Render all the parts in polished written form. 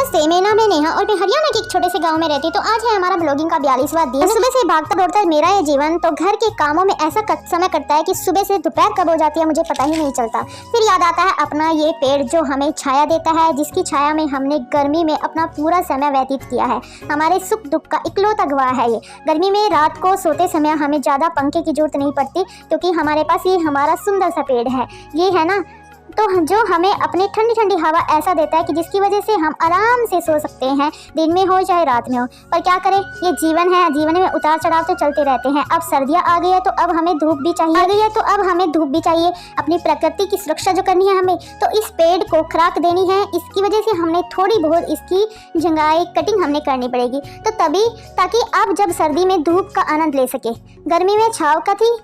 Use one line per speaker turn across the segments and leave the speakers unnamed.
नमस्ते, मेरा नाम है नेहा और मैं हरियाणा के एक छोटे से गांव में रहती हूँ। तो आज है हमारा ब्लॉगिंग का 42वां दिन। सुबह से भागता दौड़ता मेरा ये जीवन तो घर के कामों में ऐसा समय कटता है कि सुबह से दोपहर कब हो जाती है मुझे पता ही नहीं चलता। फिर याद आता है अपना ये पेड़ जो हमें छाया देता है, जिसकी छाया में हमने गर्मी में अपना पूरा समय व्यतीत किया है। हमारे सुख दुख का इकलौता गवाह है ये। गर्मी में रात को सोते समय हमें ज़्यादा पंखे की जरूरत नहीं पड़ती क्योंकि हमारे पास ये हमारा सुंदर सा पेड़ है, ये है ना, तो जो हमें अपनी ठंडी ठंडी हवा ऐसा देता है कि जिसकी वजह से हम आराम से सो सकते हैं, दिन में हो चाहे रात में हो। पर क्या करें, ये जीवन है, जीवन में उतार चढ़ाव तो चलते रहते हैं। अब सर्दियाँ आ गई है तो अब हमें धूप भी चाहिए, अपनी प्रकृति की सुरक्षा जो करनी है हमें, तो इस पेड़ को खुराक देनी है। इसकी वजह से हमने थोड़ी बहुत इसकी जंगाई कटिंग हमने करनी पड़ेगी, तो तभी ताकि अब जब सर्दी में धूप का आनंद ले सके। गर्मी में छाव का थी,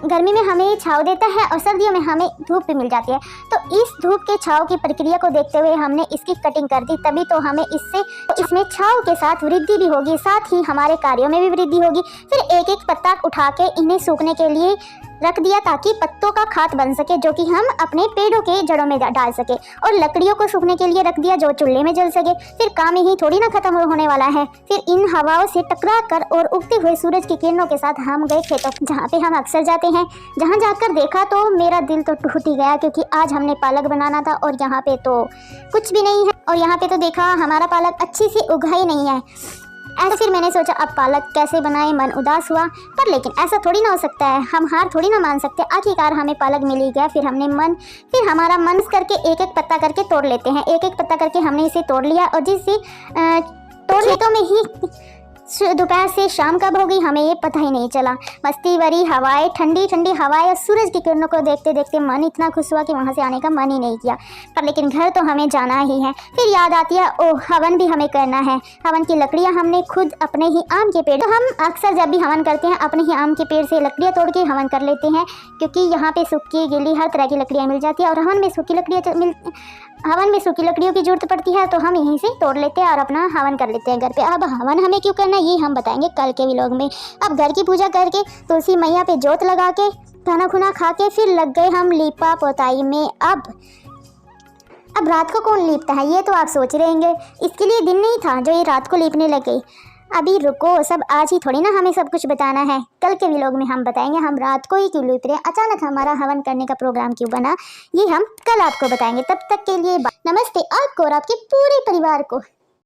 गर्मी में हमें छाव देता है और सर्दियों में हमें धूप भी मिल जाती है। तो इस धूप के छाव की प्रक्रिया को देखते हुए हमने इसकी कटिंग कर दी, तभी तो हमें इसमें छाव के साथ वृद्धि भी होगी, साथ ही हमारे कार्यों में भी वृद्धि होगी। फिर एक एक पत्ता उठा के इन्हें सूखने के लिए रख दिया ताकि पत्तों का खाद बन सके, जो कि हम अपने पेड़ों के जड़ों में डाल सके, और लकड़ियों को सूखने के लिए रख दिया जो चूल्हे में जल सके। फिर काम यही थोड़ी ना खत्म होने वाला है। फिर इन हवाओं से टकरा कर और उगते हुए सूरज की किरणों के साथ हम गए खेतों, जहाँ पे हम अक्सर जाते हैं। जहाँ जाकर देखा तो मेरा दिल तो टूट ही गया, क्योंकि आज हमने पालक बनाना था और यहाँ पे तो कुछ भी नहीं है। और यहाँ पे तो देखा हमारा पालक अच्छी सी उगा ही नहीं है। ऐसे फिर मैंने सोचा अब पालक कैसे बनाए, मन उदास हुआ। पर लेकिन ऐसा थोड़ी ना हो सकता है, हम हार थोड़ी ना मान सकते। आखिरकार हमें पालक मिल ही गया। फिर हमारा मन करके एक एक पत्ता करके तोड़ लेते हैं। एक एक पत्ता करके हमने इसे तोड़ लिया, और जिससे तोड़ खेतों में ही दोपहर से शाम कब हो गई हमें ये पता ही नहीं चला। मस्ती भरी हवाएं, ठंडी ठंडी हवाएं और सूरज की किरणों को देखते देखते मन इतना खुश हुआ कि वहाँ से आने का मन ही नहीं किया। पर लेकिन घर तो हमें जाना ही है। फिर याद आती है, ओह हवन भी हमें करना है। हवन की लकड़ियाँ हमने खुद अपने ही आम के पेड़, तो हम अक्सर जब भी हवन करते हैं अपने ही आम के पेड़ से लकड़ियाँ तोड़ के हवन कर लेते हैं, क्योंकि यहाँ पे सूखी गीली हर तरह की लकड़ियाँ मिल जाती है। और हवन में सूखी लकड़ियों की जरूरत पड़ती है, तो हम यहीं से तोड़ लेते हैं और अपना हवन कर लेते हैं घर पे। अब हवन हमें क्यों करना ये हम बताएंगे कल के व्लॉग में। अब घर की पूजा करके तुलसी मैया पे जोत लगा के खाना खुना खा के फिर लग गए हम लीपा पोताई में। अब रात को कौन लीपता है ये तो आप सोच रहे होंगे, इसके लिए दिन नहीं था जो ये रात को लीपने लग गई। अभी रुको, सब आज ही थोड़ी ना हमें सब कुछ बताना है, कल के व्लॉग में हम बताएंगे हम रात को ही क्यों लीप रहे हैं, अचानक हमारा हवन करने का प्रोग्राम क्यों बना, ये हम कल आपको बताएंगे। तब तक के लिए नमस्ते आपको और आपके पूरे परिवार को।